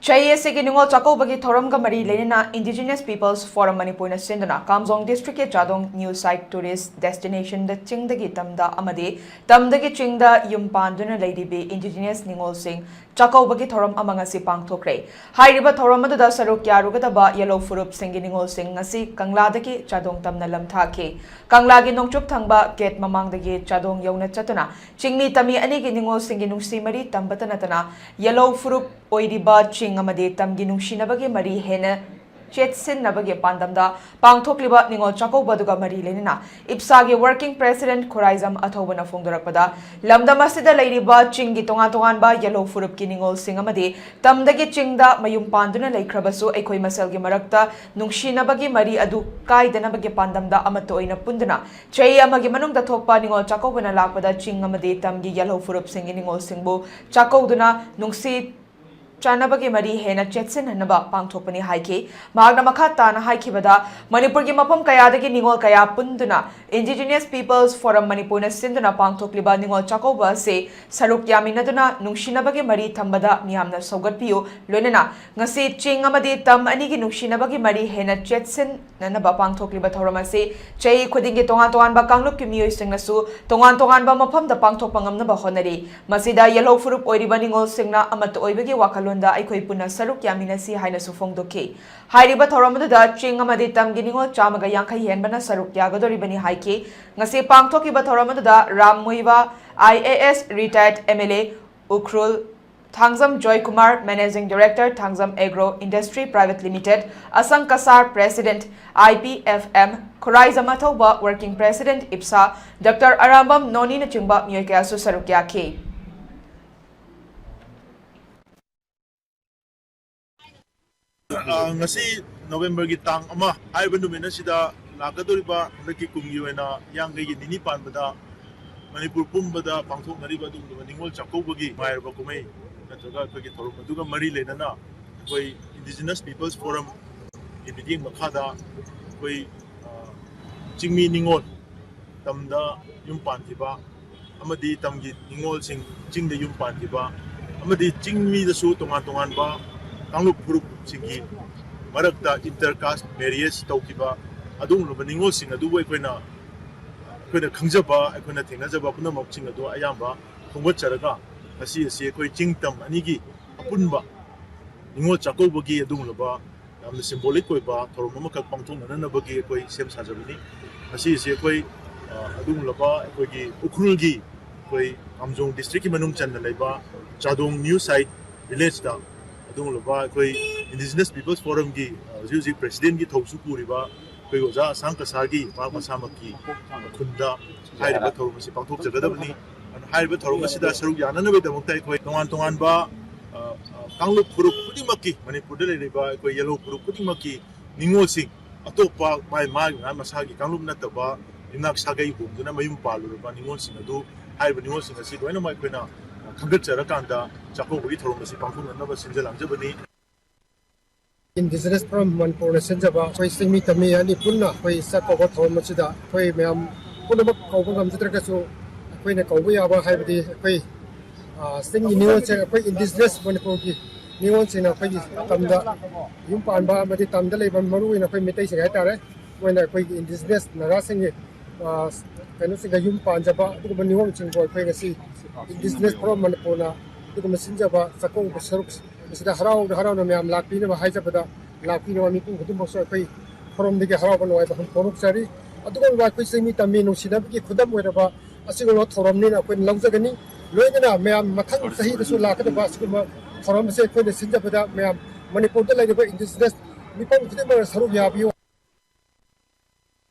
Chayese ki Ningol Chak-koukhre thoram ka mari lenina Indigenous Peoples Forum Manipur na sindana Kamjong District ke Chadong New Site Tourist Destination da Ching da ki Tamda amadi Tamda ki Ching da yumpanduna leidibi Indigenous Ningol sing Chak-koukhre thoram amang asi pangthokre hairiba thoram adu da saruk yarugadaba yellow furup sing Ningol sing ngasi Kangla da ki Chadong Tamna lamthake Kangla gi nongchup thangba gate mamang da gi Chadong yauna chatuna Chingmi tami ani gi Ningol sing gi nungsi mari tambatana tana yellow furup oiriba Ching amadi tamgi nungsinabagi mari hena chetsinabagi pandamda pangthokliba Ningol Chak-koukhre duga mari lenina ipsagi working president Khuraizam athobana fongdorakpada lamdam asida leiriba Chinggi tongan-tonganba yellow furup ki Ningol sing amadi tamdagi Chingda mayum panduna leikhrabasu ekhoi maselgi marakta nungsinabagi mari adu kaidanabagi pandamda amato oina punduna chei amagi manungda thokpa Ningol Chak-koukhre na lakpada Ching amadi tamgi yellow furup singi Ningol singbu Chak-koukhre nungsi Chanabagi mari hena chetsin hanaba pangthokpani haiki magna makata na haikibada Manipur gi mapam kaya dagi Ningol kaya punduna Indigenous Peoples Forum Manipur na sinduna pangthokliba Ningol Chak-koukhre se saruk yaminaduna nungsinabagi mari thambada miyamna saugatpiu loinana ngasi Ching amadi tam anigi nungsinabagi mari hena chetsin nanaba pangthokliba thorama se chei khudingi tongan ba kanglup ki miyoi singnasu tongan ba mapam da pangthokpa ngamnaba honari masida yellow furup oiriba Ningol singna amat oibagi wakal da aikoi puna saruk yaminasi haina sufong doke hairiba thoramada Ching amadi tamgi Ningol chamaga yankhai henbana saruk yagadoribani haike ngasi pangthokiba thoramada Rammuiba IAS retired MLA Ukrul Thangzam Joy Kumar Managing Director Thangzam Agro Industry Private Limited Asang Kasar President IPFM Khuraizam athoba Working President IPSA Dr. Arambam Noni na chingba miyoi kaya su saruk yake ngasi November gi tang ama aiba numina sida lagadoriba laki kumgi wena yang gi nini panbada Manipur pumbada pangthok nariba dung Ningol Chak-koukhre gi mairba kumai natraga ko gi thorum duga mari lenana koi Indigenous Peoples Forum ibiding makhada koi Chingmi Ningol tamda yumpantiba amadi tamgi Ningol sing Chingda yumpantiba amadi Chingmi da su tongan ba Kanglup furup singi marakta intercaste marriage taukiba adung lo Ningol sing adu aikoina khangjaba aikoina thengnajaba punamak sing adu ayamba khongwacharaga asi akoi Chingtam anigi apunba Ningol Chak-koukhre gi adung loba yamna symbolic oiba thorom amakak pangthoknana bagi akoi sem sajabani asi akoi adung loba akoi gi ukrul gi akoi Kamjong district ki manung channa leiba Chadong New Site village da adung loba koi Indigenous Peoples Forum gi Juzi President gi thausu puriba koi oja Asang Kasar gi masamaki khunda hairiba thorum si pangthok jagadabani hairiba thorum sida saruk yanana be damuktai koi tongan ba kanglup furup pudimaki Manipur da leiba koi yellow furup pudimaki Ningol sing atopa mai masagi kanglup nataba inak sagai humduna mayum palurba Ningol sing adu hairiba Ningol sing asi doina mai koina Kanda Chak-koukhre thorum si pangthok naba sinjalangjabani Indigenous from Manipur sinjaba koi singmi tami ani punna koi Chak-koukhre thorum sida koi mayam punamak kaubang gamjitrakasu koi na kaubu yaba haibadi koi singi Ningol sing koi Indigenous Manipur ki Ningol sing na koi tamda yumpanba amadi tamda leiba maruina koi mitai sing haitare koi na koi Indigenous nara sing kanu sing yumpanjaba aduba Ningol sing koi ngasi Indigenous Forum Manipur na aduba sinjaba Chak-koukhre saruk sida harau na mayam lakpina ba haijabada lakpina mi pung khudum boksa koi forum dege harau ba noi ba poruk sari aduga ba koi simi tammi no sida ki khudam oiraba asigolo thorum ni na koi laujagani loina mayam mathang sahi da su lakada ba siguma forum se koi sinjabada mayam Manipur da lai ba Indigenous mi pung khudum ba saruk yabiyo